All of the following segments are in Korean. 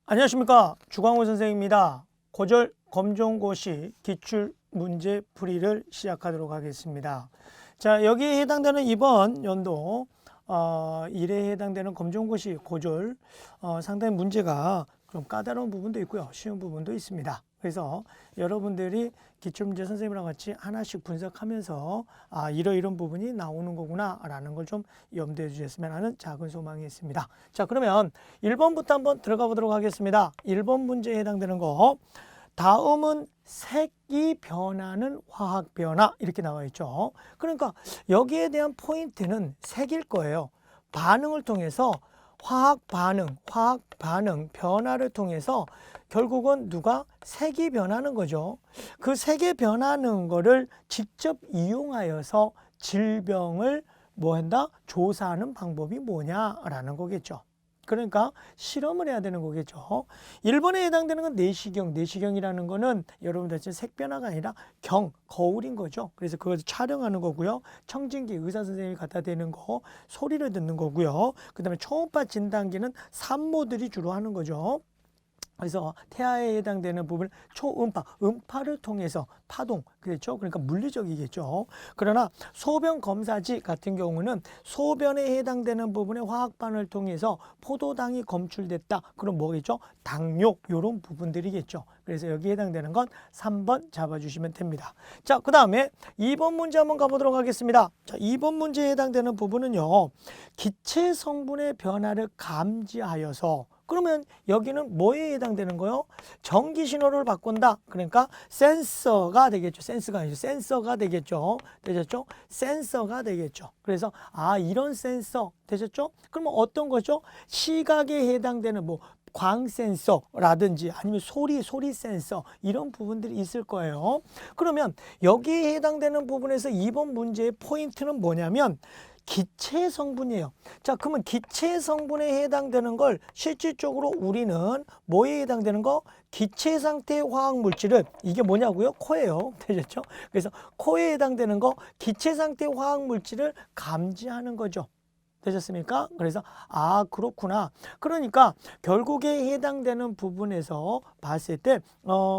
안녕하십니까, 주광호 선생입니다. 고졸 검정고시 기출문제 풀이를 시작하도록 하겠습니다. 자, 여기에 해당되는 이번 연도 1회에 해당되는 검정고시 고졸 상당히 문제가 좀 까다로운 부분도 있고요, 쉬운 부분도 있습니다. 그래서 여러분들이 기출문제 선생님이랑 같이 하나씩 분석하면서 이런 부분이 나오는 거구나 라는 걸 좀 염두해 주셨으면 하는 작은 소망이 있습니다. 자, 그러면 1번부터 한번 들어가 보도록 하겠습니다. 1번 문제에 해당되는 거, 다음은 색이 변하는 화학 변화, 이렇게 나와 있죠. 그러니까 여기에 대한 포인트는 색일 거예요. 반응을 통해서 화학 반응, 변화를 통해서 결국은 누가? 색이 변하는 거죠. 그 색이 변하는 거를 직접 이용하여서 질병을 뭐 한다? 조사하는 방법이 뭐냐라는 거겠죠. 그러니까 실험을 해야 되는 거겠죠. 1번에 해당되는 건 내시경. 내시경이라는 거는 여러분들 색변화가 아니라 거울인 거죠. 그래서 그걸 촬영하는 거고요. 청진기, 의사 선생님이 갖다 대는 거, 소리를 듣는 거고요. 그 다음에 초음파 진단기는 산모들이 주로 하는 거죠. 그래서 태아에 해당되는 부분 초음파, 음파를 통해서 파동, 그렇죠? 그러니까 물리적이겠죠. 그러나 소변 검사지 같은 경우는 소변에 해당되는 부분의 화학 반응을 통해서 포도당이 검출됐다. 그럼 뭐겠죠? 당뇨, 이런 부분들이겠죠. 그래서 여기에 해당되는 건 3번 잡아주시면 됩니다. 자, 그 다음에 2번 문제 한번 가보도록 하겠습니다. 자, 2번 문제에 해당되는 부분은요, 기체 성분의 변화를 감지하여서, 그러면 여기는 뭐에 해당되는 거요? 전기 신호를 바꾼다. 그러니까 센서가 되겠죠. 센스가 아니죠. 센서가 되겠죠. 되셨죠? 센서가 되겠죠. 그래서 이런 센서 되셨죠? 그러면 어떤 거죠? 시각에 해당되는 광 센서라든지 아니면 소리 센서, 이런 부분들이 있을 거예요. 그러면 여기에 해당되는 부분에서 2번 문제의 포인트는 뭐냐면 기체 성분이에요. 자, 그러면 기체 성분에 해당되는 걸 실질적으로 우리는 뭐에 해당되는 거? 기체 상태의 화학 물질을, 이게 뭐냐고요? 코예요. 되셨죠? 그래서 코에 해당되는 거, 기체 상태의 화학 물질을 감지하는 거죠. 되셨습니까? 그래서 그렇구나. 그러니까 결국에 해당되는 부분에서 봤을 때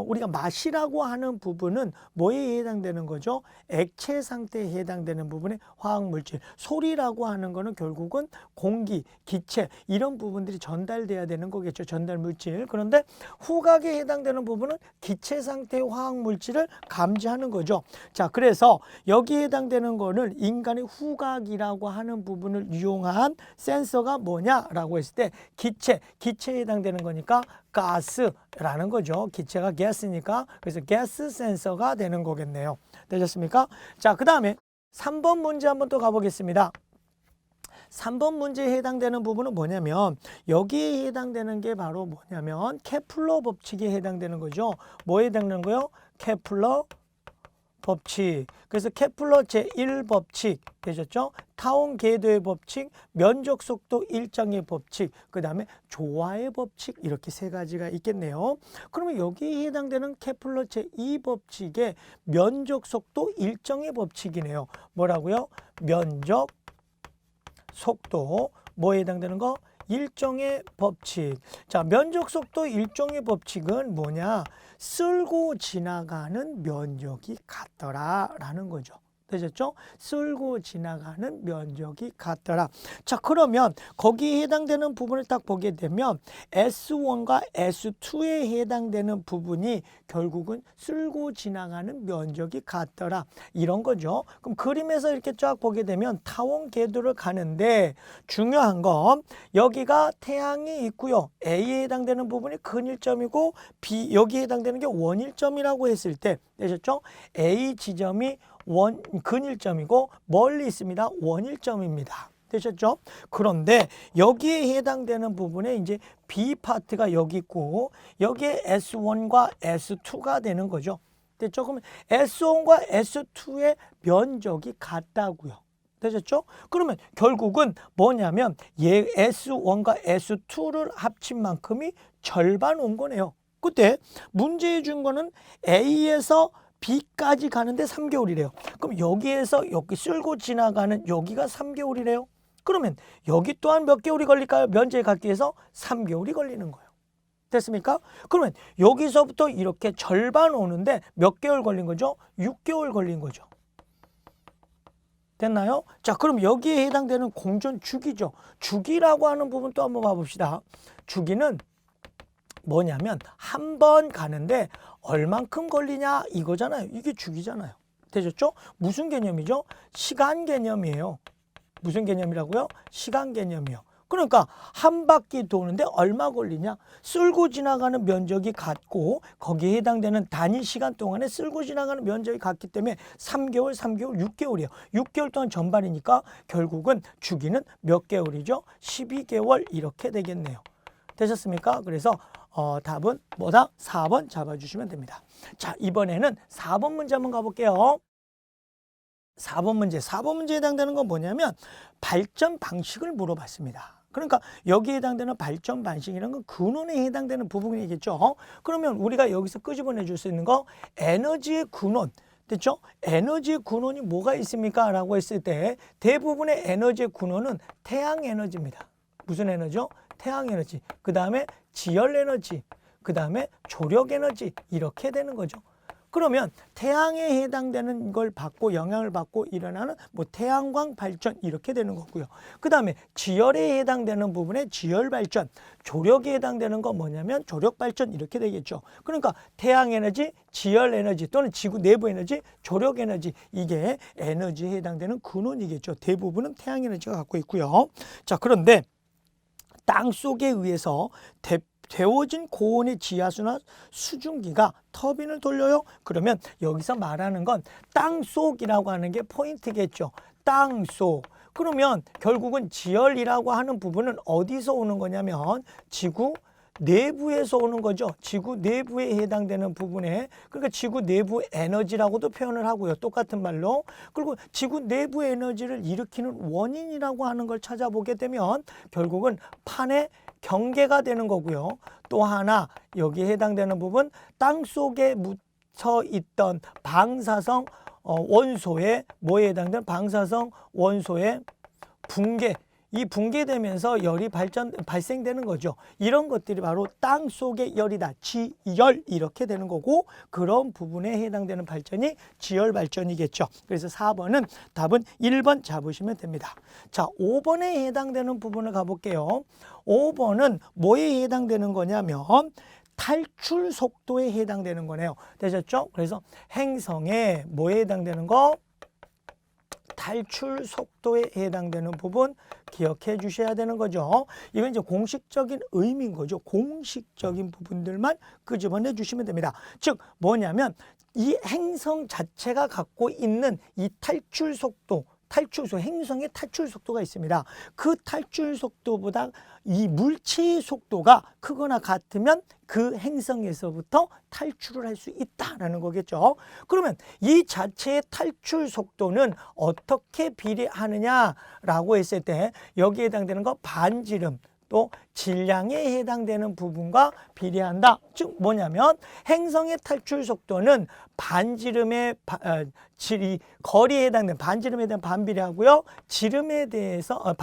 우리가 맛이라고 하는 부분은 뭐에 해당되는 거죠? 액체 상태에 해당되는 부분의 화학물질. 소리라고 하는 거는 결국은 공기, 기체, 이런 부분들이 전달돼야 되는 거겠죠. 전달 물질. 그런데 후각에 해당되는 부분은 기체 상태의 화학물질을 감지하는 거죠. 자, 그래서 여기에 해당되는 거는 인간의 후각이라고 하는 부분을 이용한 센서가 뭐냐라고 했을 때 기체에 해당되는 거니까 가스라는 거죠. 기체가 가스니까, 그래서 가스 센서가 되는 거겠네요. 되셨습니까? 자, 그 다음에 3번 문제 한번 또 가보겠습니다. 3번 문제에 해당되는 부분은 뭐냐면, 여기에 해당되는 게 바로 뭐냐면 케플러 법칙에 해당되는 거죠. 뭐에 해당되는 거요? 케플러 법칙. 그래서 케플러 제1법칙 되셨죠? 타원 궤도의 법칙, 면적 속도 일정의 법칙, 그 다음에 조화의 법칙, 이렇게 세 가지가 있겠네요. 그러면 여기에 해당되는 케플러 제2법칙의 면적 속도 일정의 법칙이네요. 뭐라고요? 면적 속도, 뭐에 해당되는 거? 일정의 법칙. 자, 면적 속도 일정의 법칙은 뭐냐? 쓸고 지나가는 면적이 같더라라는 거죠. 되셨죠? 쓸고 지나가는 면적이 같더라. 자, 그러면 거기에 해당되는 부분을 딱 보게 되면 S1과 S2에 해당되는 부분이 결국은 쓸고 지나가는 면적이 같더라, 이런 거죠. 그럼 그림에서 이렇게 쫙 보게 되면 타원 궤도를 가는데 중요한 건 여기가 태양이 있고요. A에 해당되는 부분이 근일점이고 B, 여기에 해당되는 게 원일점이라고 했을 때, 되셨죠? A 지점이 근일점이고 멀리 있습니다. 원일점입니다. 되셨죠? 그런데 여기에 해당되는 부분에 이제 B 파트가 여기 있고 여기에 S1과 S2가 되는 거죠. 됐죠? 그러면 S1과 S2의 면적이 같다고요. 되셨죠? 그러면 결국은 뭐냐면 S1과 S2를 합친 만큼이 절반 온 거네요. 그때 문제에 준 거는 A에서 B까지 가는데 3개월이래요. 그럼 여기에서 여기 쓸고 지나가는 여기가 3개월이래요. 그러면 여기 또한 몇 개월이 걸릴까요? 면제에 갖기 위해서 3개월이 걸리는 거예요. 됐습니까? 그러면 여기서부터 이렇게 절반 오는데 몇 개월 걸린 거죠? 6개월 걸린 거죠. 됐나요? 자, 그럼 여기에 해당되는 공전 주기죠. 주기라고 하는 부분 또 한번 봐봅시다. 주기는 뭐냐면 한 번 가는데 얼만큼 걸리냐 이거잖아요. 이게 주기잖아요. 되셨죠? 무슨 개념이죠? 시간 개념이에요. 무슨 개념이라고요? 시간 개념이요. 그러니까 한 바퀴 도는데 얼마 걸리냐? 쓸고 지나가는 면적이 같고 거기에 해당되는 단위 시간 동안에 쓸고 지나가는 면적이 같기 때문에 3개월, 3개월, 6개월이에요. 6개월 동안 전반이니까 결국은 주기는 몇 개월이죠? 12개월 이렇게 되겠네요. 되셨습니까? 그래서 답은 뭐다? 4번 잡아주시면 됩니다. 자, 이번에는 4번 문제 한번 가볼게요. 4번 문제에 해당되는 건 뭐냐면 발전 방식을 물어봤습니다. 그러니까 여기에 해당되는 발전 방식이라는 건 근원에 해당되는 부분이겠죠. 그러면 우리가 여기서 끄집어내 줄 수 있는 거 에너지의 근원. 됐죠? 에너지의 근원이 뭐가 있습니까? 라고 했을 때 대부분의 에너지의 근원은 태양 에너지입니다. 무슨 에너지요? 태양 에너지. 그 다음에 지열 에너지. 그 다음에 조력 에너지. 이렇게 되는 거죠. 그러면 태양에 해당되는 걸 받고 영향을 받고 일어나는 뭐 태양광 발전 이렇게 되는 거고요. 그 다음에 지열에 해당되는 부분에 지열 발전, 조력에 해당되는 건 뭐냐면 조력 발전 이렇게 되겠죠. 그러니까 태양 에너지, 지열 에너지 또는 지구 내부 에너지, 조력 에너지 이게 에너지에 해당되는 근원이겠죠. 대부분은 태양 에너지가 갖고 있고요. 자, 그런데 땅 속에 의해서 데워진 고온의 지하수나 수증기가 터빈을 돌려요. 그러면 여기서 말하는 건 땅속이라고 하는 게 포인트겠죠. 땅속. 그러면 결국은 지열이라고 하는 부분은 어디서 오는 거냐면 지구 내부에서 오는 거죠. 지구 내부에 해당되는 부분에. 그러니까 지구 내부 에너지라고도 표현을 하고요. 똑같은 말로. 그리고 지구 내부 에너지를 일으키는 원인이라고 하는 걸 찾아보게 되면 결국은 판의 경계가 되는 거고요. 또 하나 여기에 해당되는 부분 땅속에 묻혀 있던 방사성 원소의 뭐에 해당되는 방사성 원소의 붕괴. 이 붕괴되면서 열이 발생되는 거죠. 이런 것들이 바로 땅 속의 열이다. 지열 이렇게 되는 거고 그런 부분에 해당되는 발전이 지열 발전이겠죠. 그래서 4번은 답은 1번 잡으시면 됩니다. 자, 5번에 해당되는 부분을 가볼게요. 5번은 뭐에 해당되는 거냐면 탈출 속도에 해당되는 거네요. 되셨죠? 그래서 행성에 뭐에 해당되는 거? 탈출 속도에 해당되는 부분 기억해 주셔야 되는 거죠. 이건 이제 공식적인 의미인 거죠. 공식적인 부분들만 끄집어내 주시면 됩니다. 즉 뭐냐면 이 행성 자체가 갖고 있는 이 탈출 속도, 행성의 탈출 속도가 있습니다. 그 탈출 속도보다 이 물체의 속도가 크거나 같으면 그 행성에서부터 탈출을 할 수 있다라는 거겠죠. 그러면 이 자체의 탈출 속도는 어떻게 비례하느냐라고 했을 때 여기에 해당되는 거 반지름 또 질량에 해당되는 부분과 비례한다. 즉 뭐냐면 행성의 탈출 속도는 반지름의 거리에 해당되는 반지름에 대한 반비례하고요. 지름에 대해서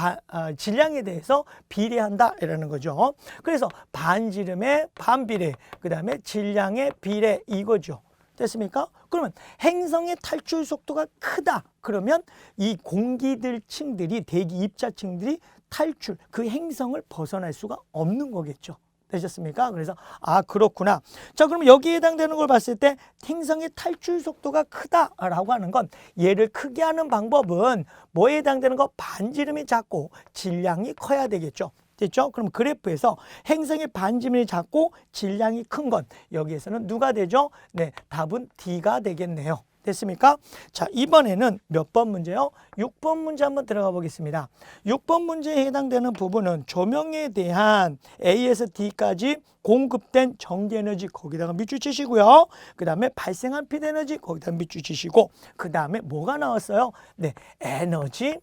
질량에 대해서 비례한다라는 거죠. 그래서 반지름의 반비례, 그다음에 질량의 비례 이거죠. 됐습니까? 그러면 행성의 탈출 속도가 크다. 그러면 이 공기층들이 대기 입자층들이 탈출, 그 행성을 벗어날 수가 없는 거겠죠. 되셨습니까? 그래서 그렇구나. 자, 그럼 여기에 해당되는 걸 봤을 때 행성의 탈출 속도가 크다라고 하는 건 얘를 크게 하는 방법은 뭐에 해당되는 거? 반지름이 작고 질량이 커야 되겠죠. 됐죠? 그럼 그래프에서 행성의 반지름이 작고 질량이 큰 건 여기에서는 누가 되죠? 네, 답은 D가 되겠네요. 됐습니까? 자, 이번에는 몇 번 문제요? 6번 문제 한번 들어가 보겠습니다. 6번 문제에 해당되는 부분은 조명에 대한 A에서 D까지 공급된 전기에너지 거기다가 밑줄 치시고요. 그 다음에 발생한 필드에너지 거기다가 밑줄 치시고 그 다음에 뭐가 나왔어요? 네, 에너지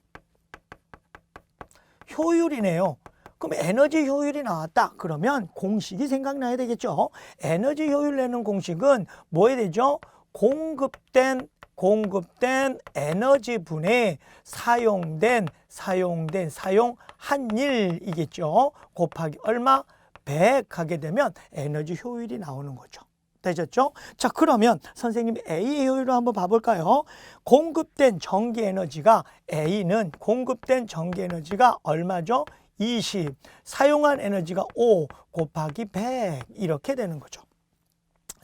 효율이네요. 그럼 에너지 효율이 나왔다. 그러면 공식이 생각나야 되겠죠. 에너지 효율 내는 공식은 뭐에 되죠? 공급된 에너지 분의 사용한 일이겠죠. 곱하기 얼마? 100 하게 되면 에너지 효율이 나오는 거죠. 되셨죠? 자, 그러면 선생님 A의 효율을 한번 봐볼까요? 공급된 전기 에너지가 A는 공급된 전기 에너지가 얼마죠? 20. 사용한 에너지가 5 곱하기 100 이렇게 되는 거죠.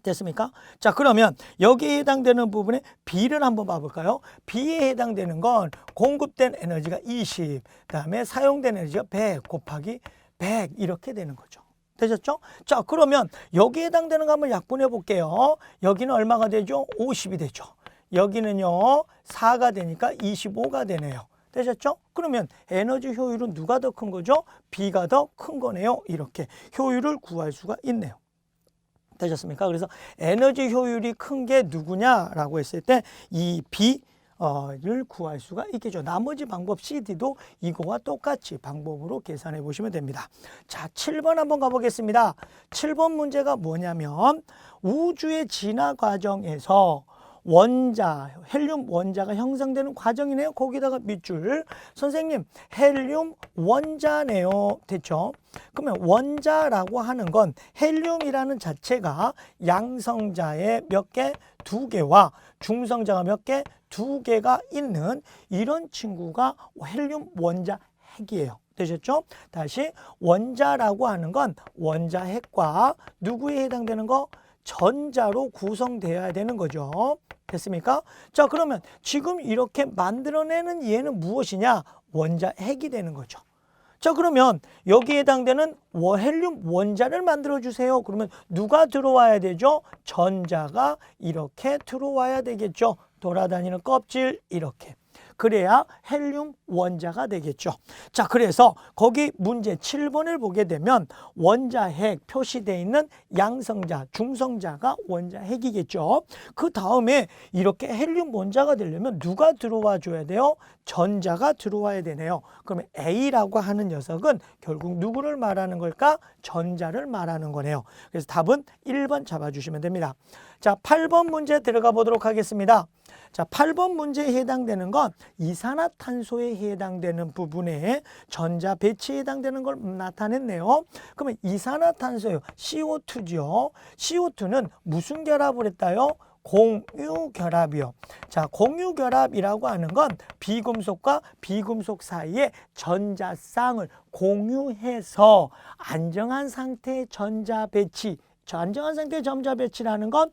됐습니까? 자, 그러면 여기에 해당되는 부분에 B를 한번 봐볼까요? B에 해당되는 건 공급된 에너지가 20, 그다음에 사용된 에너지가 100 곱하기 100 이렇게 되는 거죠. 되셨죠? 자, 그러면 여기에 해당되는 거 한번 약분해 볼게요. 여기는 얼마가 되죠? 50이 되죠. 여기는요 4가 되니까 25가 되네요. 되셨죠? 그러면 에너지 효율은 누가 더 큰 거죠? B가 더 큰 거네요. 이렇게 효율을 구할 수가 있네요. 되셨습니까? 그래서 에너지 효율이 큰 게 누구냐라고 했을 때 이 B를 구할 수가 있겠죠. 나머지 방법 CD도 이거와 똑같이 방법으로 계산해 보시면 됩니다. 자, 7번 한번 가보겠습니다. 7번 문제가 뭐냐면 우주의 진화 과정에서 원자, 헬륨 원자가 형성되는 과정이네요. 거기다가 밑줄. 선생님, 헬륨 원자네요. 됐죠? 그러면 원자라고 하는 건 헬륨이라는 자체가 양성자의 몇 개? 2개와 중성자가 몇 개? 2개가 있는 이런 친구가 헬륨 원자 핵이에요. 되셨죠? 다시 원자라고 하는 건 원자 핵과 누구에 해당되는 거? 전자로 구성되어야 되는 거죠. 됐습니까? 자, 그러면 지금 이렇게 만들어내는 얘는 무엇이냐? 원자 핵이 되는 거죠. 자, 그러면 여기에 해당되는 헬륨 원자를 만들어 주세요. 그러면 누가 들어와야 되죠? 전자가 이렇게 들어와야 되겠죠. 돌아다니는 껍질 이렇게. 그래야 헬륨 원자가 되겠죠. 자, 그래서 거기 문제 7번을 보게 되면 원자핵 표시되어 있는 양성자, 중성자가 원자핵이겠죠. 그 다음에 이렇게 헬륨 원자가 되려면 누가 들어와 줘야 돼요? 전자가 들어와야 되네요. 그러면 A라고 하는 녀석은 결국 누구를 말하는 걸까? 전자를 말하는 거네요. 그래서 답은 1번 잡아주시면 됩니다. 자, 8번 문제 들어가 보도록 하겠습니다. 자, 8번 문제에 해당되는 건 이산화탄소에 해당되는 부분에 전자 배치에 해당되는 걸 나타냈네요. 그러면 이산화탄소요. CO2죠. CO2는 무슨 결합을 했다요? 공유결합이요. 자, 공유결합이라고 하는 건 비금속과 비금속 사이에 전자쌍을 공유해서 안정한 상태의 전자 배치, 안정한 상태의 전자 배치라는 건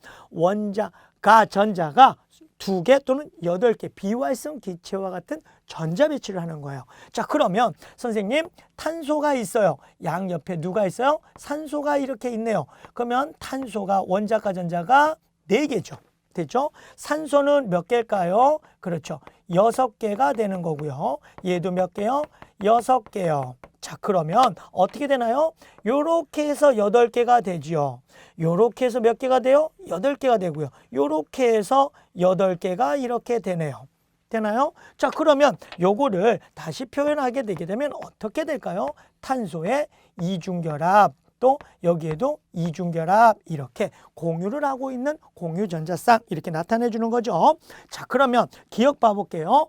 전자가 2개 또는 8개 비활성 기체와 같은 전자 배치를 하는 거예요. 자, 그러면 선생님 탄소가 있어요. 양옆에 누가 있어요? 산소가 이렇게 있네요. 그러면 탄소가 원자가 전자가 4개죠. 됐죠? 산소는 몇 개일까요? 그렇죠. 6개가 되는 거고요. 얘도 몇 개요? 6개요. 자, 그러면 어떻게 되나요? 요렇게 해서 8개가 되지요. 요렇게 해서 몇 개가 돼요? 8개가 되고요. 요렇게 해서 8개가 이렇게 되네요. 되나요? 자, 그러면 요거를 다시 표현하게 되게 되면 어떻게 될까요? 탄소의 이중결합, 또 여기에도 이중결합 이렇게 공유를 하고 있는 공유전자쌍 이렇게 나타내 주는 거죠. 자, 그러면 기억 봐볼게요.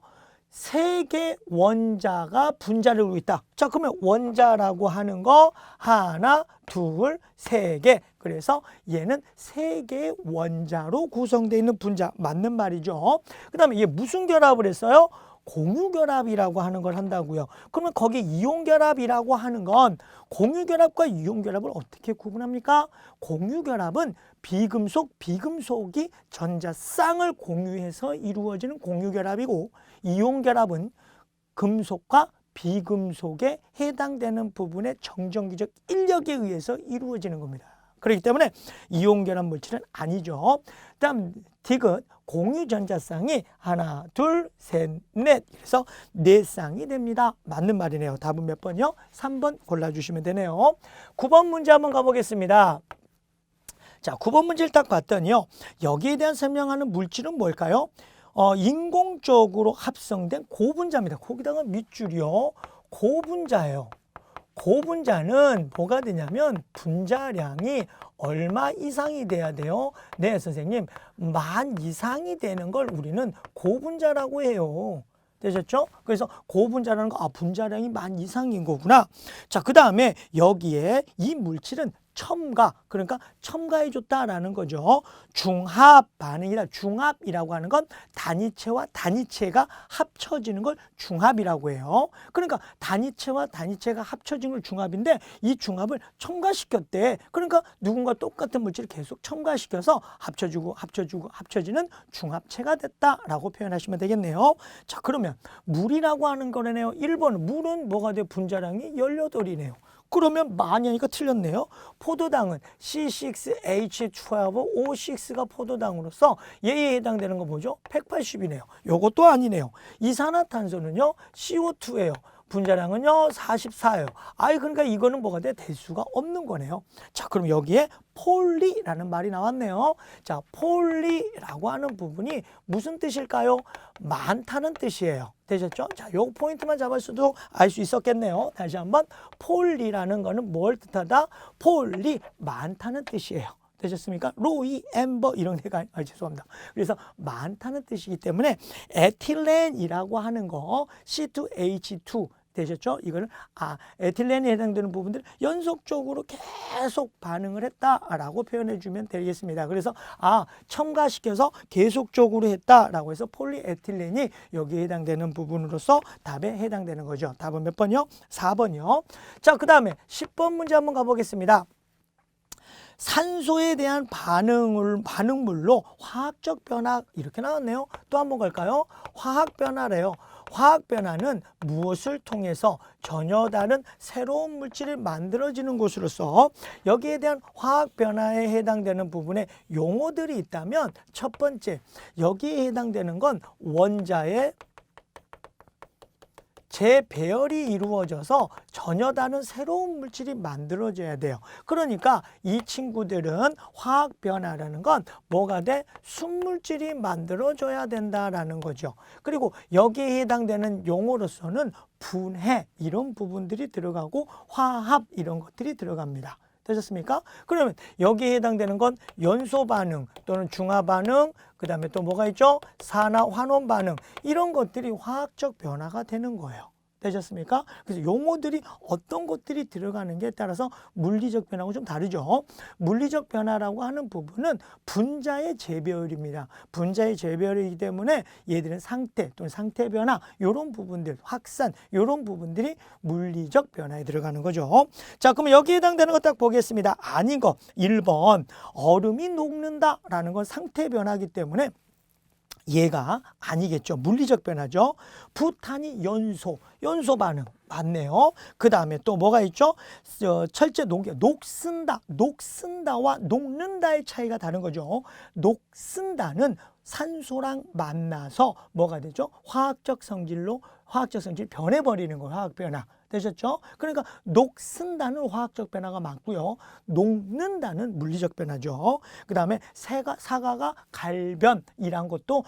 3개 원자가 분자를 이루고 있다. 자, 그러면 원자라고 하는 거 하나, 둘, 3개. 그래서 얘는 3개의 원자로 구성되어 있는 분자. 맞는 말이죠. 그 다음에 얘 무슨 결합을 했어요? 공유결합이라고 하는 걸 한다고요. 그러면 거기 이온결합이라고 하는 건 공유결합과 이온결합을 어떻게 구분합니까? 공유결합은 비금속이 전자쌍을 공유해서 이루어지는 공유결합이고, 이온결합은 금속과 비금속에 해당되는 부분의 정전기적 인력에 의해서 이루어지는 겁니다. 그렇기 때문에 이온결합 물질은 아니죠. 다음 디귿 공유전자쌍이 하나, 둘, 셋, 넷. 그래서 4쌍이 됩니다. 맞는 말이네요. 답은 몇 번이요? 3번 골라주시면 되네요. 9번 문제 한번 가보겠습니다. 자, 9번 문제를 딱 봤더니요. 여기에 대한 설명하는 물질은 뭘까요? 인공적으로 합성된 고분자입니다. 거기다가 밑줄이요. 고분자예요. 고분자는 뭐가 되냐면 분자량이 얼마 이상이 돼야 돼요? 네, 선생님. 10,000 이상이 되는 걸 우리는 고분자라고 해요. 되셨죠? 그래서 고분자라는 거, 분자량이 만 이상인 거구나. 자, 그 다음에 여기에 이 물질은 첨가, 그러니까 첨가해줬다라는 거죠. 중합 반응이다. 중합이라고 하는 건 단위체와 단위체가 합쳐지는 걸 중합이라고 해요. 그러니까 단위체와 단위체가 합쳐진 걸 중합인데 이 중합을 첨가시켰대. 그러니까 누군가 똑같은 물질을 계속 첨가시켜서 합쳐지는 중합체가 됐다라고 표현하시면 되겠네요. 자, 그러면 물이라고 하는 거네요. 1번 물은 뭐가 돼요? 분자량이 18이네요. 그러면 많이 하니까 틀렸네요. 포도당은 C6H12O6가 포도당으로서 얘에 해당되는 거 뭐죠? 180이네요. 요것도 아니네요. 이산화탄소는요, CO2예요. 분자량은요, 44예요. 그러니까 이거는 뭐가 돼? 될 수가 없는 거네요. 자, 그럼 여기에 폴리라는 말이 나왔네요. 자, 폴리라고 하는 부분이 무슨 뜻일까요? 많다는 뜻이에요. 되셨죠? 자, 요 포인트만 잡았어도 알 수 있었겠네요. 다시 한번, 폴리라는 거는 뭘 뜻하다? 폴리, 많다는 뜻이에요. 되셨습니까? 로이, 엠버 이런 데가 죄송합니다. 그래서 많다는 뜻이기 때문에 에틸렌이라고 하는 거 C2H2 되셨죠? 이거는 에틸렌에 해당되는 부분들 연속적으로 계속 반응을 했다라고 표현해 주면 되겠습니다. 그래서 첨가시켜서 계속적으로 했다라고 해서 폴리에틸렌이 여기에 해당되는 부분으로서 답에 해당되는 거죠. 답은 몇 번이요? 4번이요. 자, 그 다음에 10번 문제 한번 가보겠습니다. 산소에 대한 반응물로 화학적 변화 이렇게 나왔네요. 또 한번 갈까요? 화학 변화래요. 화학 변화는 무엇을 통해서 전혀 다른 새로운 물질이 만들어지는 것으로서 여기에 대한 화학 변화에 해당되는 부분에 용어들이 있다면 첫 번째, 여기에 해당되는 건 원자의 재배열이 이루어져서 전혀 다른 새로운 물질이 만들어져야 돼요. 그러니까 이 친구들은 화학 변화라는 건 뭐가 돼? 순물질이 만들어져야 된다라는 거죠. 그리고 여기에 해당되는 용어로서는 분해 이런 부분들이 들어가고 화합 이런 것들이 들어갑니다. 되셨습니까? 그러면 여기에 해당되는 건 연소 반응 또는 중화 반응, 그 다음에 또 뭐가 있죠? 산화 환원 반응 이런 것들이 화학적 변화가 되는 거예요. 되셨습니까? 그래서 용어들이 어떤 것들이 들어가는 게 따라서 물리적 변화하고 좀 다르죠. 물리적 변화라고 하는 부분은 분자의 재배열입니다. 분자의 재배열이기 때문에 얘들은 상태 또는 상태 변화 이런 부분들, 확산 이런 부분들이 물리적 변화에 들어가는 거죠. 자, 그럼 여기에 해당되는 거 딱 보겠습니다. 아닌 거 1번 얼음이 녹는다라는 건 상태 변화이기 때문에 얘가 아니겠죠. 물리적 변화죠. 부탄이 연소 반응 맞네요. 그 다음에 또 뭐가 있죠? 철제 녹슨다와 녹는다의 차이가 다른 거죠. 녹슨다는 산소랑 만나서 뭐가 되죠? 화학적 성질이 변해버리는 거예요. 화학 변화. 되셨죠? 그러니까 녹슨다는 화학적 변화가 맞고요. 녹는다는 물리적 변화죠. 그 다음에 사과가 갈변이란 것도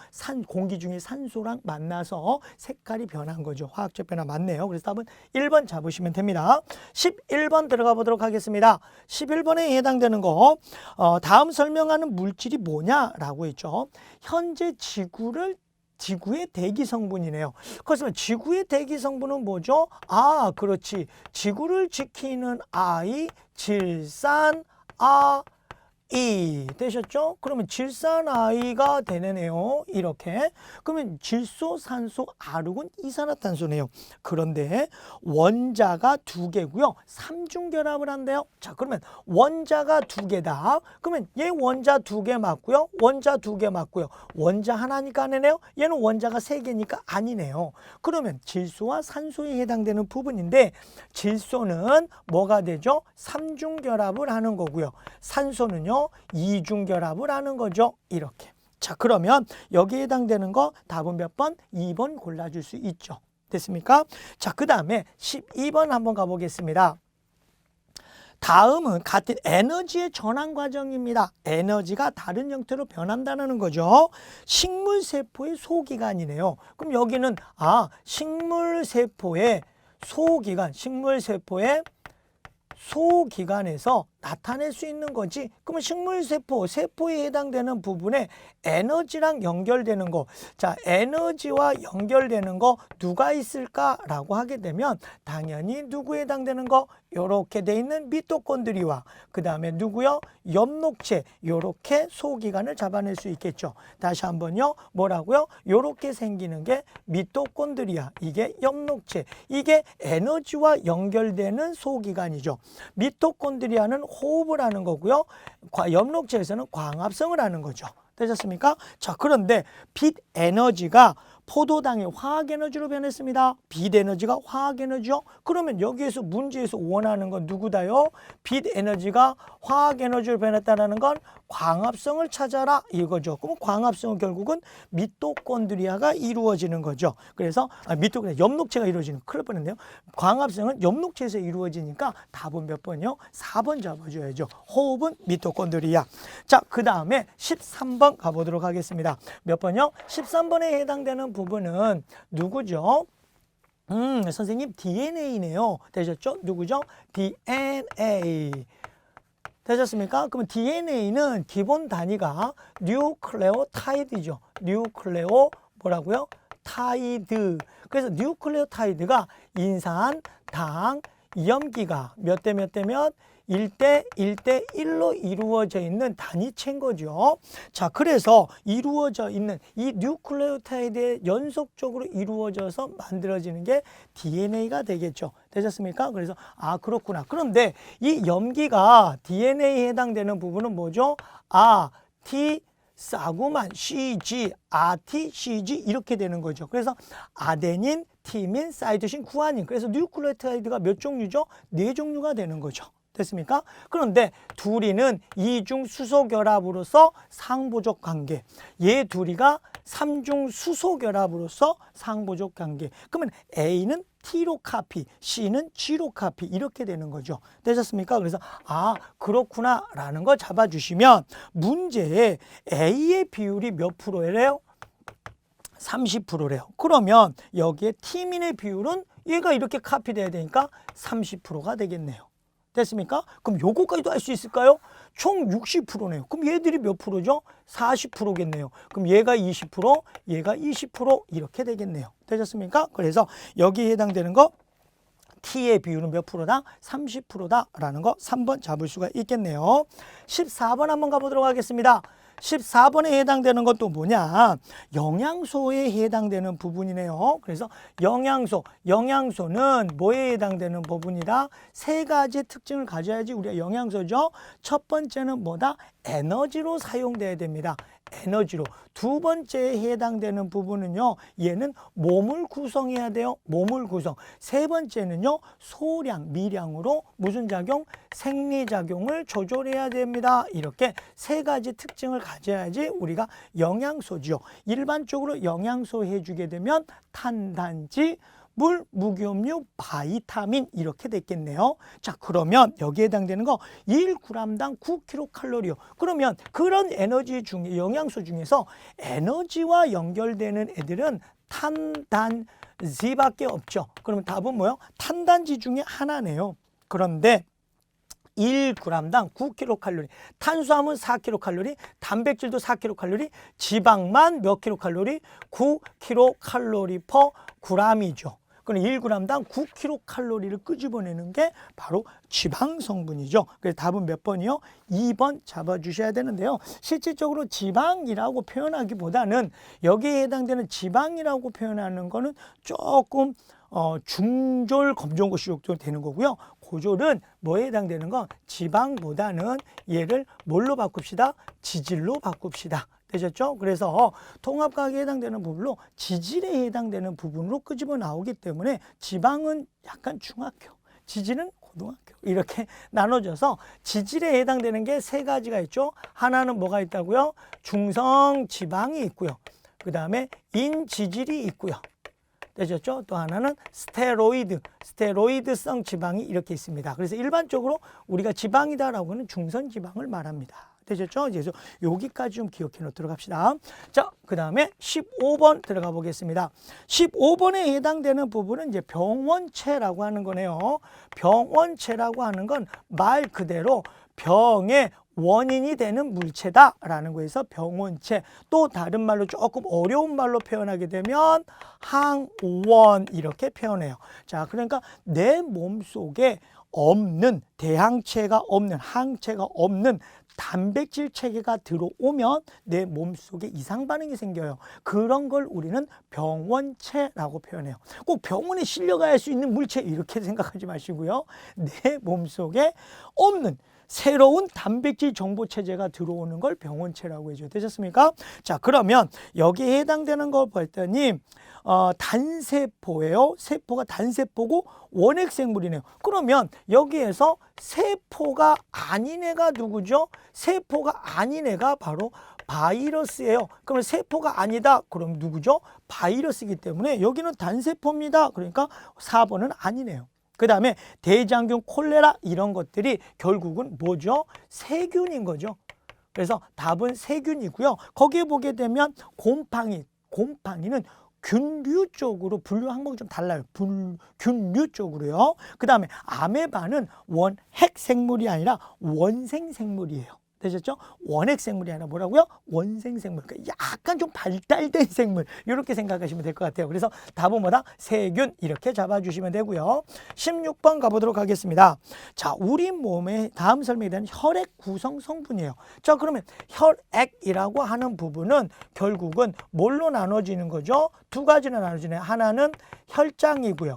공기 중에 산소랑 만나서 색깔이 변한 거죠. 화학적 변화 맞네요. 그래서 답은 1번 잡으시면 됩니다. 11번 들어가 보도록 하겠습니다. 11번에 해당되는 거 다음 설명하는 물질이 뭐냐라고 했죠. 현재 지구의 대기 성분이네요. 그렇지만 지구의 대기 성분은 뭐죠? 그렇지. 지구를 지키는 I, 질산, 되셨죠? 그러면 질산 I가 되네요. 이렇게. 그러면 질소, 산소, 아르곤, 이산화탄소네요. 그런데 원자가 2개고요. 3중결합을 한대요. 자, 그러면 원자가 2개다. 그러면 얘 원자 2개 맞고요. 원자 2개 맞고요. 원자 하나니까 아니네요. 얘는 원자가 3개니까 아니네요. 그러면 질소와 산소에 해당되는 부분인데 질소는 뭐가 되죠? 3중결합을 하는 거고요. 산소는요. 2중결합을 하는 거죠. 이렇게. 자, 그러면 여기에 해당되는 거 답은 몇 번? 2번 골라줄 수 있죠. 됐습니까? 자, 그 다음에 12번 한번 가보겠습니다. 다음은 같은 에너지의 전환 과정입니다. 에너지가 다른 형태로 변한다는 거죠. 식물세포의 소기관이네요. 그럼 여기는 식물세포의 소기관에서 나타낼 수 있는 거지. 그러면 식물세포, 세포에 해당되는 부분에 에너지랑 연결되는 거. 자, 에너지와 연결되는 거 누가 있을까라고 하게 되면 당연히 누구에 해당되는 거? 요렇게 돼 있는 미토콘드리와 그 다음에 누구요? 엽록체. 요렇게 소기관을 잡아낼 수 있겠죠. 다시 한번요. 뭐라고요? 요렇게 생기는 게 미토콘드리아. 이게 엽록체. 이게 에너지와 연결되는 소기관이죠. 미토콘드리아는 호흡을 하는 거고요. 엽록체에서는 광합성을 하는 거죠. 되셨습니까? 자, 그런데 빛 에너지가 포도당의 화학 에너지로 변했습니다. 빛 에너지가 화학 에너지요? 그러면 여기에서 문제에서 원하는 건 누구다요? 빛 에너지가 화학 에너지로 변했다는 건 광합성을 찾아라 이거죠. 그럼 광합성은 결국은 미토콘드리아가 이루어지는 거죠. 그래서 엽록체가 이루어지는, 큰일 뻔했네요. 광합성은 엽록체에서 이루어지니까 답은 몇 번이요? 4번 잡아줘야죠. 호흡은 미토콘드리아. 자, 그 다음에 13번 가보도록 하겠습니다. 몇 번이요? 13번에 해당되는 부분은 누구죠? 선생님 DNA네요. 되셨죠? 누구죠? DNA. 되셨습니까? 그러면 DNA는 기본 단위가 뉴클레오타이드죠. 뉴클레오 뭐라고요? 타이드. 그래서 뉴클레오타이드가 인산, 당, 염기가 몇 대 몇 대 몇? 1대 1대 1로 이루어져 있는 단위체인 거죠. 자, 그래서 이루어져 있는 이 뉴클레오타이드에 연속적으로 이루어져서 만들어지는 게 DNA가 되겠죠. 되셨습니까? 그래서 그렇구나. 그런데 이 염기가 DNA에 해당되는 부분은 뭐죠? T 싸구만 CG, RT, CG 이렇게 되는 거죠. 그래서 아데닌, 티민, 사이토신, 구아닌. 그래서 뉴클레오타이드가 몇 종류죠? 4종류가 되는 거죠. 됐습니까? 그런데 둘이는 이중 수소 결합으로서 상보적 관계. 얘 둘이가 삼중 수소 결합으로서 상보적 관계. 그러면 A는 T로 카피, C는 G로 카피 이렇게 되는 거죠. 되셨습니까? 그래서 그렇구나 라는 거 잡아주시면 문제에 A의 비율이 몇 프로래요? 30%래요. 그러면 여기에 T민의 비율은 얘가 이렇게 카피돼야 되니까 30%가 되겠네요. 됐습니까? 그럼 요거까지도 알 수 있을까요? 총 60%네요. 그럼 얘들이 몇 프로죠? 40%겠네요. 그럼 얘가 20%, 얘가 20% 이렇게 되겠네요. 되셨습니까? 그래서 여기에 해당되는 거 T의 비율은 몇 프로다? 30%다라는 거 3번 잡을 수가 있겠네요. 14번 한번 가보도록 하겠습니다. 14번에 해당되는 것도 뭐냐? 영양소에 해당되는 부분이네요. 그래서 영양소는 뭐에 해당되는 부분이다? 세 가지 특징을 가져야지 우리가 영양소죠. 첫 번째는 뭐다? 에너지로 사용돼야 됩니다. 에너지로. 두 번째에 해당되는 부분은요, 얘는 몸을 구성해야 돼요. 몸을 구성. 세 번째는요, 소량, 미량으로 무슨 작용? 생리작용을 조절해야 됩니다. 이렇게 세 가지 특징을 가져야지 우리가 영양소죠. 일반적으로 영양소 해주게 되면 탄단지, 물, 무기염류, 바이타민 이렇게 됐겠네요. 자, 그러면 여기에 해당되는 거 1g당 9kcal요. 그러면 그런 에너지 중에 영양소 중에서 에너지와 연결되는 애들은 탄단지밖에 없죠. 그러면 답은 뭐예요? 탄단지 중에 하나네요. 그런데 1g당 9kcal. 탄수화물 4kcal, 단백질도 4kcal, 지방만 몇 kcal? 9kcal per g이죠. 그럼 1g당 9kcal를 끄집어내는 게 바로 지방 성분이죠. 그래서 답은 몇 번이요? 2번 잡아주셔야 되는데요. 실질적으로 지방이라고 표현하기보다는 여기에 해당되는 지방이라고 표현하는 거는 조금 중졸 검정고시 정도 되는 거고요. 고졸은 뭐에 해당되는 건 지방보다는 얘를 뭘로 바꿉시다? 지질로 바꿉시다. 되셨죠? 그래서 통합과학에 해당되는 부분로 지질에 해당되는 부분으로 끄집어 나오기 때문에 지방은 약간 중학교, 지질은 고등학교 이렇게 나눠져서 지질에 해당되는 게 세 가지가 있죠. 하나는 뭐가 있다고요? 중성 지방이 있고요. 그 다음에 인지질이 있고요. 되셨죠? 또 하나는 스테로이드성 지방이 이렇게 있습니다. 그래서 일반적으로 우리가 지방이다라고 하는 중성 지방을 말합니다. 되셨죠? 그래서 여기까지 좀 기억해 놓도록 합시다. 자, 그 다음에 15번 들어가 보겠습니다. 15번에 해당되는 부분은 이제 병원체라고 하는 거네요. 병원체라고 하는 건 말 그대로 병의 원인이 되는 물체다라는 거에서 병원체, 또 다른 말로 조금 어려운 말로 표현하게 되면 항원 이렇게 표현해요. 자, 그러니까 내 몸속에 없는 대항체가 없는 항체가 없는 단백질 체계가 들어오면 내 몸속에 이상 반응이 생겨요. 그런 걸 우리는 병원체라고 표현해요. 꼭 병원에 실려가야 할 수 있는 물체 이렇게 생각하지 마시고요. 내 몸속에 없는 새로운 단백질 정보 체제가 들어오는 걸 병원체라고 해줘야 되셨습니까? 자, 그러면 여기에 해당되는 걸 봤더니 단세포예요. 세포가 단세포고 원핵생물이네요. 그러면 여기에서 세포가 아닌 애가 누구죠? 세포가 아닌 애가 바로 바이러스예요. 그러면 세포가 아니다. 그럼 누구죠? 바이러스이기 때문에 여기는 단세포입니다. 그러니까 4번은 아니네요. 그 다음에 대장균, 콜레라 이런 것들이 결국은 뭐죠? 세균인 거죠. 그래서 답은 세균이고요. 거기에 보게 되면 곰팡이는 균류 쪽으로 분류 항목이 좀 달라요. 균류 쪽으로요. 그 다음에 아메바는 원핵생물이 아니라 원생생물이에요. 되셨죠? 원핵생물이 아니라 뭐라고요? 원생생물. 그러니까 약간 좀 발달된 생물. 이렇게 생각하시면 될 것 같아요. 그래서 답은 뭐다? 세균 이렇게 잡아주시면 되고요. 16번 가보도록 하겠습니다. 자, 우리 몸의 다음 설명에 대한 혈액 구성 성분이에요. 자, 그러면 혈액이라고 하는 부분은 결국은 뭘로 나눠지는 거죠? 두 가지로 나눠지네요. 하나는 혈장이고요.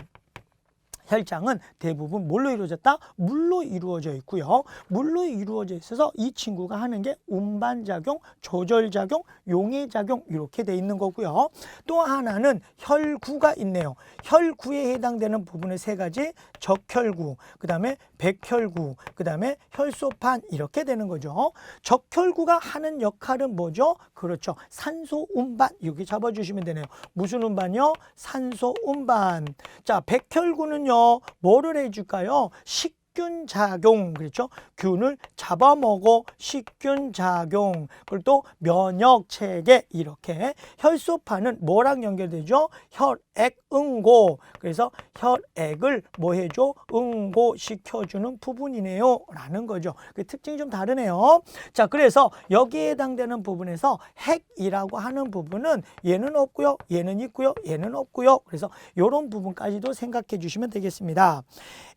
혈장은 대부분 뭘로 이루어졌다? 물로 이루어져 있고요. 물로 이루어져 있어서 이 친구가 하는 게 운반작용, 조절작용, 용해작용 이렇게 돼 있는 거고요. 또 하나는 혈구가 있네요. 혈구에 해당되는 부분의 세 가지, 적혈구, 그 다음에 백혈구, 그 다음에 혈소판 이렇게 되는 거죠. 적혈구가 하는 역할은 뭐죠? 그렇죠. 산소 운반. 여기 잡아주시면 되네요. 무슨 운반이요? 산소 운반. 자, 백혈구는요. 뭐를 해줄까요? 식균 작용, 그렇죠? 균을 잡아먹어 식균 작용. 그리고 또 면역 체계 이렇게. 혈소판은 뭐랑 연결되죠? 혈액 응고. 그래서 혈액을 뭐 해줘? 응고시켜주는 부분이네요 라는 거죠. 그 특징이 좀 다르네요. 자, 그래서 여기에 해당되는 부분에서 핵이라고 하는 부분은 얘는 없고요, 얘는 있고요, 얘는 없고요. 그래서 이런 부분까지도 생각해 주시면 되겠습니다.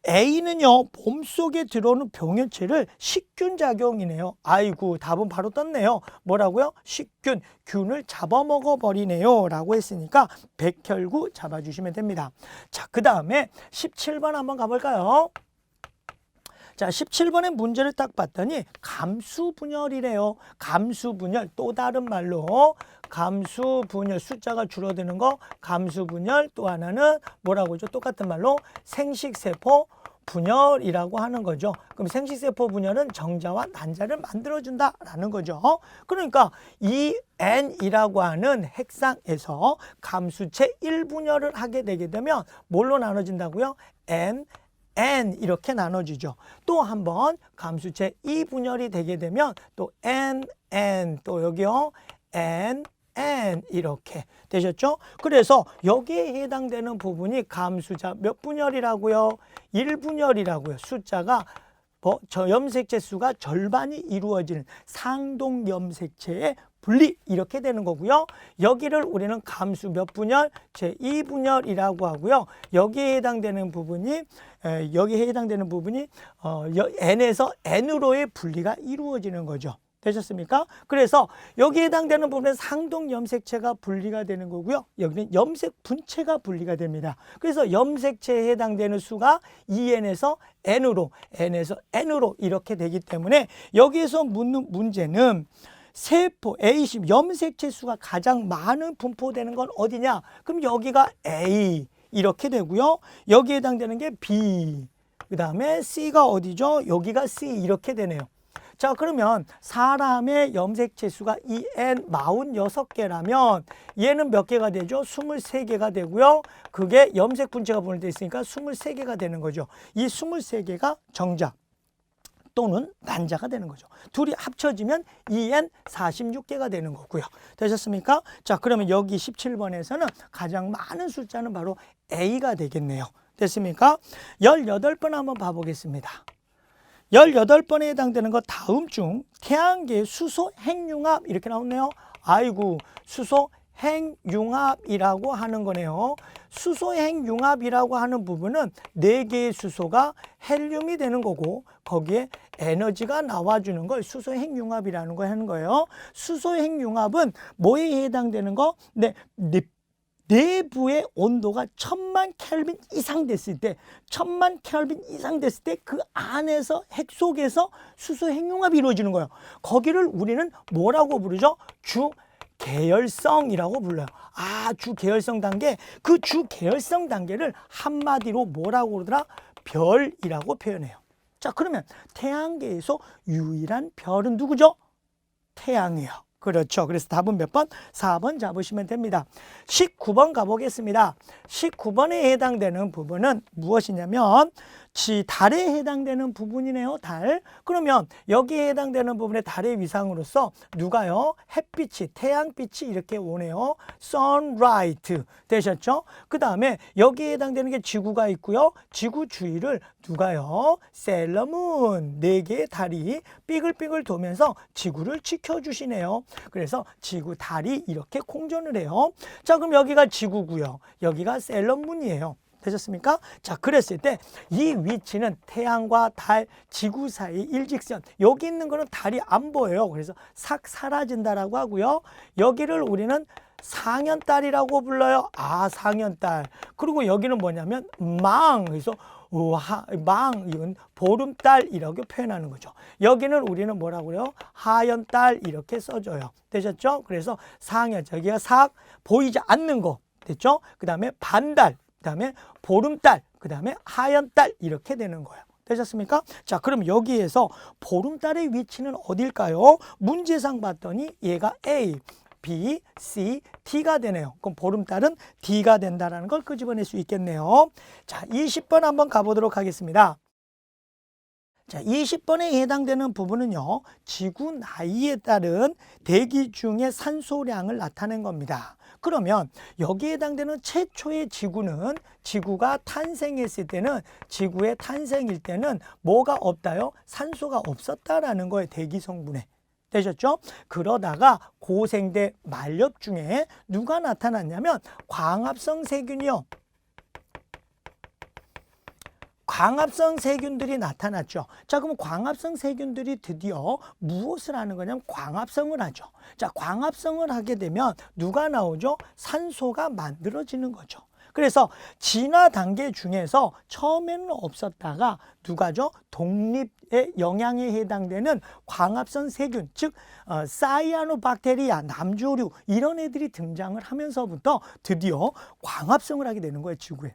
A는요, 몸속에 들어오는 병原체를 식균작용이네요. 아이고, 답은 바로 떴네요. 뭐라고요? 식균, 균을 잡아먹어 버리네요 라고 했으니까 백혈구 잡아주시면 됩니다. 자, 그 다음에 17번 한번 가볼까요? 자, 17번의 문제를 딱 봤더니 감수분열이래요. 감수분열, 또 다른 말로 감수분열, 숫자가 줄어드는 거 감수분열, 또 하나는 뭐라고 하죠? 똑같은 말로 생식세포 분열이라고 하는 거죠. 그럼 생식세포 분열은 정자와 난자를 만들어준다라는 거죠. 그러니까 이 N이라고 하는 핵상에서 감수체 1분열을 하게 되게 되면 뭘로 나눠진다고요? N 이렇게 나눠지죠. 또 한번 감수체 2분열이 되게 되면 또 N 또 여기요 N 이렇게 되셨죠? 그래서 여기에 해당되는 부분이 감수자 몇 분열이라고요? 1분열이라고요. 숫자가 저 염색체 수가 절반이 이루어지는 상동 염색체의 분리 이렇게 되는 거고요. 여기를 우리는 감수 몇 분열? 제2분열이라고 하고요. 여기에 해당되는 부분이 N에서 N으로의 분리가 이루어지는 거죠. 되셨습니까? 그래서 여기에 해당되는 부분은 상동 염색체가 분리가 되는 거고요. 여기는 염색 분체가 분리가 됩니다. 그래서 염색체에 해당되는 수가 2N에서 N으로, N에서 N으로 이렇게 되기 때문에 여기에서 묻는 문제는 세포 A10 염색체 수가 가장 많은 분포되는 건 어디냐? 그럼 여기가 A 이렇게 되고요. 여기에 해당되는 게 B, 그 다음에 C가 어디죠? 여기가 C 이렇게 되네요. 자, 그러면 사람의 염색체 수가 2N 46개라면 얘는 몇 개가 되죠? 23개가 되고요. 그게 염색 분체가 분할되어 있으니까 23개가 되는 거죠. 이 23개가 정자 또는 난자가 되는 거죠. 둘이 합쳐지면 2N 46개가 되는 거고요. 되셨습니까? 자, 그러면 여기 17번에서는 가장 많은 숫자는 바로 A가 되겠네요. 됐습니까? 18번 한번 봐보겠습니다. 18번에 해당되는 거 다음 중 태양계 수소 핵융합 이렇게 나오네요. 아이고, 수소 핵융합이라고 하는 거네요. 수소 핵융합이라고 하는 부분은 4개의 수소가 헬륨이 되는 거고 거기에 에너지가 나와주는 걸 수소 핵융합이라는 거 하는 거예요. 수소 핵융합은 뭐에 해당되는 거? 내부의 온도가 1000만 켈빈 이상 됐을 때, 1000만 켈빈 이상 됐을 때 그 안에서 핵 속에서 수소 핵융합이 이루어지는 거예요. 거기를 우리는 뭐라고 부르죠? 주계열성이라고 불러요. 주계열성 단계. 그 주계열성 단계를 한마디로 뭐라고 그러더라? 별이라고 표현해요. 자, 그러면 태양계에서 유일한 별은 누구죠? 태양이에요. 그렇죠. 그래서 답은 몇 번? 4번 잡으시면 됩니다. 19번 가보겠습니다. 19번에 해당되는 부분은 무엇이냐면 달에 해당되는 부분이네요. 달. 그러면 여기에 해당되는 부분의 달의 위상으로서 누가요? 햇빛이, 태양빛이 이렇게 오네요. sunlight 되셨죠? 그 다음에 여기에 해당되는 게 지구가 있고요. 지구 주위를 누가요? 셀러문, 4개의 달이 삐글삐글 도면서 지구를 지켜주시네요. 그래서 지구, 달이 이렇게 공존을 해요. 자, 그럼 여기가 지구고요. 여기가 셀러문이에요. 되셨습니까? 자, 그랬을 때 이 위치는 태양과 달, 지구 사이 일직선. 여기 있는 거는 달이 안 보여요. 그래서 싹 사라진다라고 하고요. 여기를 우리는 상현달이라고 불러요. 상현달. 그리고 여기는 뭐냐면 그래서 이건 보름달이라고 표현하는 거죠. 여기는 우리는 뭐라고 그래요? 하현달 이렇게 써줘요. 되셨죠? 그래서 상현, 저기가 보이지 않는 거. 됐죠? 그 다음에 반달. 그 다음에 보름달, 그 다음에 하얀달 이렇게 되는 거예요. 되셨습니까? 자, 그럼 여기에서 보름달의 위치는 어딜까요? 문제상 봤더니 얘가 A, B, C, D가 되네요. 그럼 보름달은 D가 된다는 걸 끄집어낼 수 있겠네요. 자, 20번 한번 가보도록 하겠습니다. 자, 20번에 해당되는 부분은요, 지구 나이에 따른 대기 중의 산소량을 나타낸 겁니다. 그러면 여기에 해당되는 최초의 지구는 지구가 탄생했을 때는 지구의 탄생일 때는 뭐가 없다요? 산소가 없었다라는 거예요. 대기 성분에. 되셨죠? 그러다가 고생대 만렵 중에 누가 나타났냐면 광합성 세균이요. 광합성 세균들이 나타났죠. 자, 그럼 광합성 세균들이 드디어 무엇을 하는 거냐면 광합성을 하죠. 자, 광합성을 하게 되면 누가 나오죠? 산소가 만들어지는 거죠. 그래서 진화 단계 중에서 처음에는 없었다가 누가죠? 독립의 영향에 해당되는 광합성 세균, 즉 사이아노박테리아, 남조류 이런 애들이 등장을 하면서부터 드디어 광합성을 하게 되는 거예요, 지구에.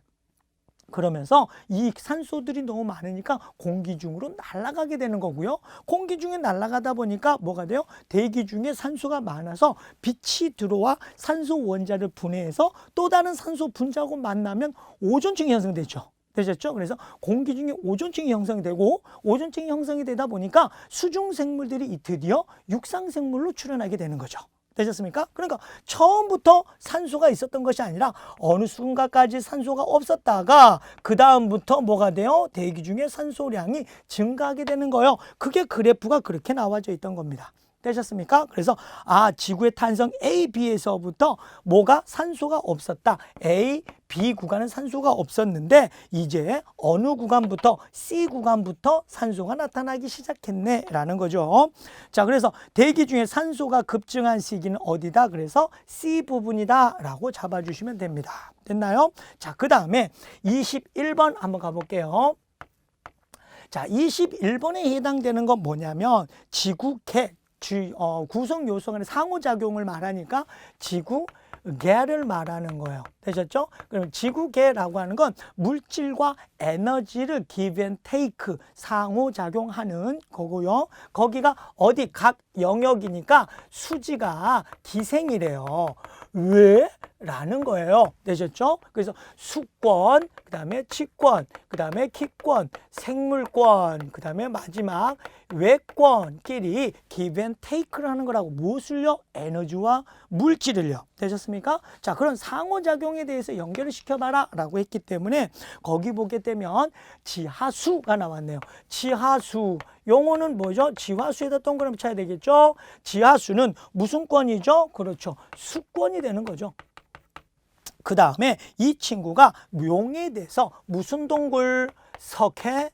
그러면서 이 산소들이 너무 많으니까 공기 중으로 날아가게 되는 거고요. 공기 중에 날아가다 보니까 뭐가 돼요? 대기 중에 산소가 많아서 빛이 들어와 산소 원자를 분해해서 또 다른 산소 분자하고 만나면 오존층이 형성되죠. 되셨죠? 그래서 공기 중에 오존층이 형성이 되고 오존층이 형성이 되다 보니까 수중 생물들이 드디어 육상 생물로 출현하게 되는 거죠. 되셨습니까? 그러니까 처음부터 산소가 있었던 것이 아니라 어느 순간까지 산소가 없었다가 그 다음부터 뭐가 돼요? 대기 중에 산소량이 증가하게 되는 거예요. 그게 그래프가 그렇게 나와져 있던 겁니다. 되셨습니까? 그래서 지구의 탄생 A, B에서부터 뭐가 산소가 없었다. A, B 구간은 산소가 없었는데 이제 어느 구간부터 C 구간부터 산소가 나타나기 시작했네 라는 거죠. 자, 그래서 대기 중에 산소가 급증한 시기는 어디다? 그래서 C 부분이다 라고 잡아주시면 됩니다. 됐나요? 자, 그 다음에 21번 한번 가볼게요. 자, 21번에 해당되는 건 뭐냐면 지구계 구성 요소 간의 상호작용을 말하니까 지구계를 말하는 거예요. 되셨죠? 그럼 지구계라고 하는 건 물질과 에너지를 give and take 상호작용하는 거고요. 거기가 어디 각 영역이니까 수지가 기생이래요. 왜? 라는 거예요. 되셨죠? 그래서 수권, 그 다음에 치권, 그 다음에 기권, 생물권, 그 다음에 마지막 외권끼리 give and take를 하는 거라고. 무엇을요? 에너지와 물질을요. 되셨습니까? 자, 그런 상호작용에 대해서 연결을 시켜봐라 라고 했기 때문에 거기 보게 되면 지하수가 나왔네요. 지하수. 용어는 뭐죠? 지화수에다 동그라미 쳐야 되겠죠? 지하수는 무슨 권이죠? 그렇죠. 수권이 되는 거죠. 그 다음에 이 친구가 용에 대해서 무슨 동굴? 석회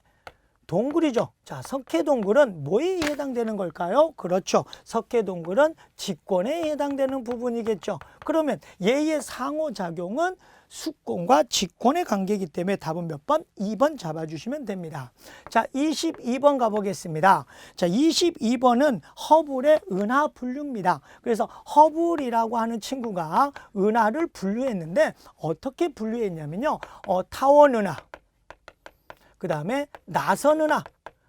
동굴이죠. 자, 석회 동굴은 뭐에 해당되는 걸까요? 그렇죠. 석회 동굴은 직권에 해당되는 부분이겠죠. 그러면 얘의 상호작용은 수권과 직권의 관계이기 때문에 답은 몇 번? 2번 잡아주시면 됩니다. 자, 22번 가보겠습니다. 자, 22번은 허블의 은하 분류입니다. 그래서 허블이라고 하는 친구가 은하를 분류했는데 어떻게 분류했냐면요. 타원 은하, 그 다음에 나선 은하,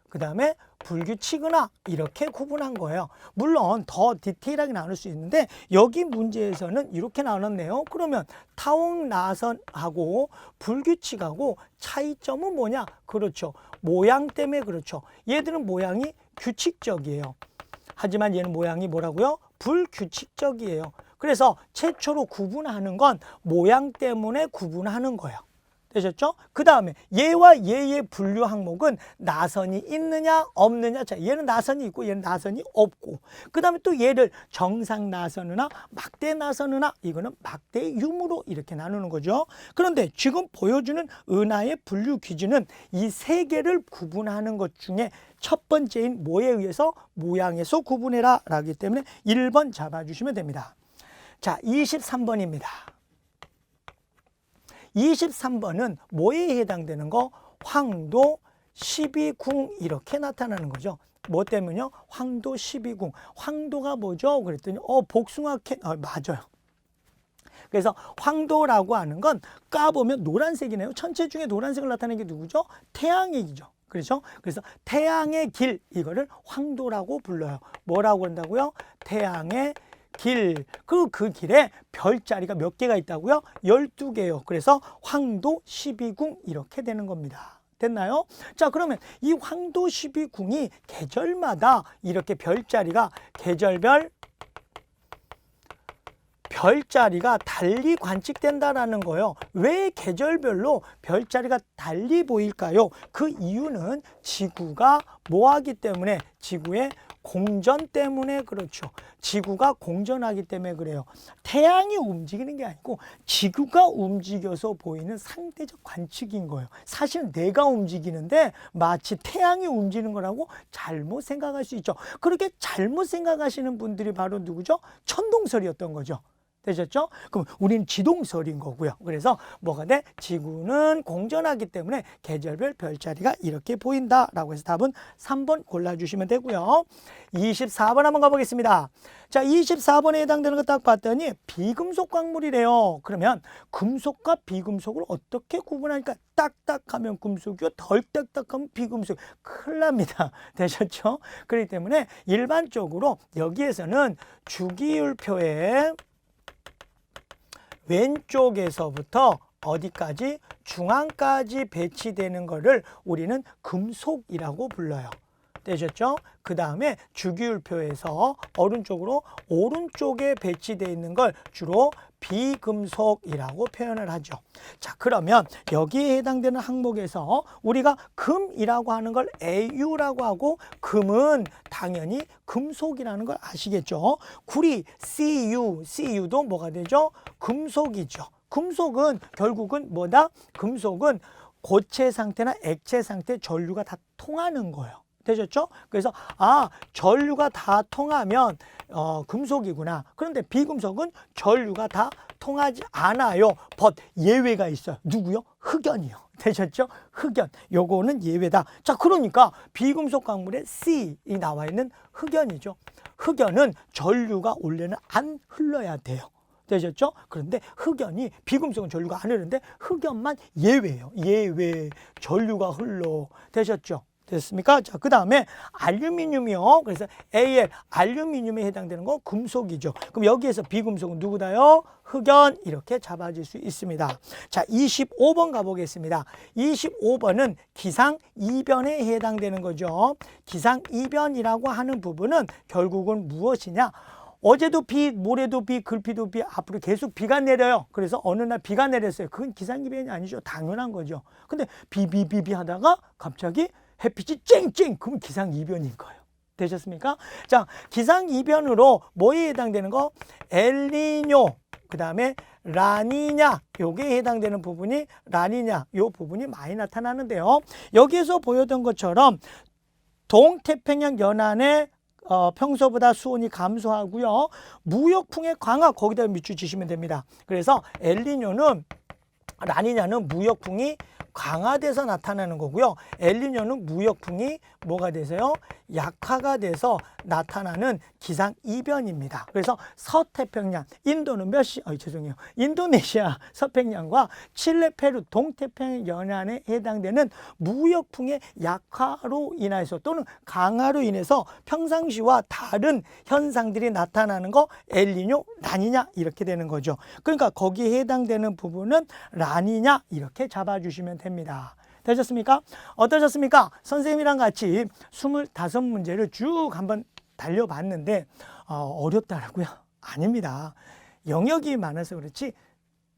그 다음에 불규칙 은하 이렇게 구분한 거예요. 물론 더 디테일하게 나눌 수 있는데 여기 문제에서는 이렇게 나눴네요. 그러면 타원 나선하고 불규칙하고 차이점은 뭐냐? 그렇죠. 모양 때문에 그렇죠. 얘들은 모양이 규칙적이에요. 하지만 얘는 모양이 뭐라고요? 불규칙적이에요. 그래서 최초로 구분하는 건 모양 때문에 구분하는 거예요. 되셨죠? 그 다음에 얘와 얘의 분류 항목은 나선이 있느냐 없느냐. 자, 얘는 나선이 있고 얘는 나선이 없고, 그 다음에 또 얘를 정상 나선 은하, 막대 나선 은하, 이거는 막대 유무로 이렇게 나누는 거죠. 그런데 지금 보여주는 은하의 분류 기준은 이 세 개를 구분하는 것 중에 첫 번째인 뭐에 의해서? 모양에서 구분해라 라기 때문에 1번 잡아주시면 됩니다. 자, 23번입니다. 23번은 뭐에 해당되는 거? 황도 12궁 이렇게 나타나는 거죠. 뭐 때문에요? 황도 12궁. 황도가 뭐죠? 그랬더니 복숭아 캔 맞아요. 그래서 황도라고 하는 건 까보면 노란색이네요. 천체 중에 노란색을 나타내는 게 누구죠? 태양이죠. 그렇죠? 그래서 태양의 길, 이거를 황도라고 불러요. 뭐라고 한다고요? 태양의 길. 그 길에 별자리가 몇 개가 있다고요? 12개요. 그래서 황도 12궁 이렇게 되는 겁니다. 됐나요? 자, 그러면 이 황도 12궁이 계절마다 이렇게 별자리가 계절별 별자리가 달리 관측된다라는 거예요. 왜 계절별로 별자리가 달리 보일까요? 그 이유는 지구가 뭐하기 때문에? 지구의 공전 때문에 그렇죠. 지구가 공전하기 때문에 그래요. 태양이 움직이는 게 아니고 지구가 움직여서 보이는 상대적 관측인 거예요. 사실 내가 움직이는데 마치 태양이 움직이는 거라고 잘못 생각할 수 있죠. 그렇게 잘못 생각하시는 분들이 바로 누구죠? 천동설이었던 거죠. 되셨죠? 그럼 우리는 지동설인 거고요. 그래서 뭐가 돼? 지구는 공전하기 때문에 계절별 별자리가 이렇게 보인다라고 해서 답은 3번 골라주시면 되고요. 24번 한번 가보겠습니다. 자, 24번에 해당되는 거 딱 봤더니 비금속 광물이래요. 그러면 금속과 비금속을 어떻게 구분하니까 딱딱하면 금속이요, 덜 딱딱하면 비금속. 큰일 납니다. 되셨죠? 그렇기 때문에 일반적으로 여기에서는 주기율표에 왼쪽에서부터 어디까지? 중앙까지 배치되는 것을 우리는 금속이라고 불러요. 되셨죠? 그 다음에 주기율표에서 오른쪽에 배치되어 있는 걸 주로 비금속이라고 표현을 하죠. 자, 그러면 여기에 해당되는 항목에서 우리가 금이라고 하는 걸 AU라고 하고, 금은 당연히 금속이라는 걸 아시겠죠? 구리 CU도 뭐가 되죠? 금속이죠. 금속은 결국은 뭐다? 금속은 고체 상태나 액체 상태 전류가 다 통하는 거예요. 되셨죠? 그래서 전류가 다 통하면 금속이구나. 그런데 비금속은 전류가 다 통하지 않아요. 예외가 있어요. 누구요? 흑연이요. 되셨죠? 흑연. 요거는 예외다. 자, 그러니까 비금속 광물에 C이 나와 있는 흑연이죠. 흑연은 전류가 원래는 안 흘러야 돼요. 되셨죠? 그런데 흑연이, 비금속은 전류가 안 흐르는데 흑연만 예외예요. 예외. 전류가 흘러. 되셨죠? 됐습니까? 자, 그 다음에 알루미늄이요. 그래서 Al, 알루미늄에 해당되는 거 금속이죠. 그럼 여기에서 비금속은 누구다요? 흑연. 이렇게 잡아질 수 있습니다. 자, 25번 가보겠습니다. 25번은 기상이변에 해당되는 거죠. 기상이변이라고 하는 부분은 결국은 무엇이냐? 어제도 비, 모레도 비, 글비도 비, 앞으로 계속 비가 내려요. 그래서 어느 날 비가 내렸어요. 그건 기상이변이 아니죠. 당연한 거죠. 근데 비비비비 하다가 갑자기 햇빛이 쨍쨍, 그럼 기상이변인 거예요. 되셨습니까? 자, 기상이변으로 뭐에 해당되는 거? 엘니뇨, 그 다음에 라니냐, 요게 해당되는 부분이 라니냐, 요 부분이 많이 나타나는데요. 여기에서 보였던 것처럼 동태평양 연안에 평소보다 수온이 감소하고요. 무역풍의 강화, 거기다 밑줄 지시면 됩니다. 그래서 엘니뇨는, 라니냐는 무역풍이 강화돼서 나타나는 거고요. 엘니뇨는 무역풍이 뭐가 돼서요? 약화가 돼서 나타나는 기상이변입니다. 그래서 서태평양, 인도는 죄송해요. 인도네시아 서평양과 칠레, 페루, 동태평양 연안에 해당되는 무역풍의 약화로 인해서 또는 강화로 인해서 평상시와 다른 현상들이 나타나는 거 엘니뇨, 라니냐 이렇게 되는 거죠. 그러니까 거기에 해당되는 부분은 라니냐 이렇게 잡아주시면 됩니다. 되셨습니까? 어떠셨습니까? 선생님이랑 같이 25문제를 쭉 한번 달려봤는데 어렵다고요? 아닙니다. 영역이 많아서 그렇지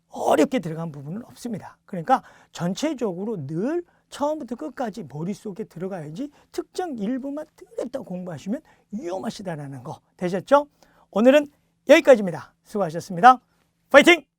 어렵게 들어간 부분은 없습니다. 그러니까 전체적으로 늘 처음부터 끝까지 머릿속에 들어가야지 특정 일부만 뚜렷하게 공부하시면 위험하시다라는 거 되셨죠? 오늘은 여기까지입니다. 수고하셨습니다. 파이팅!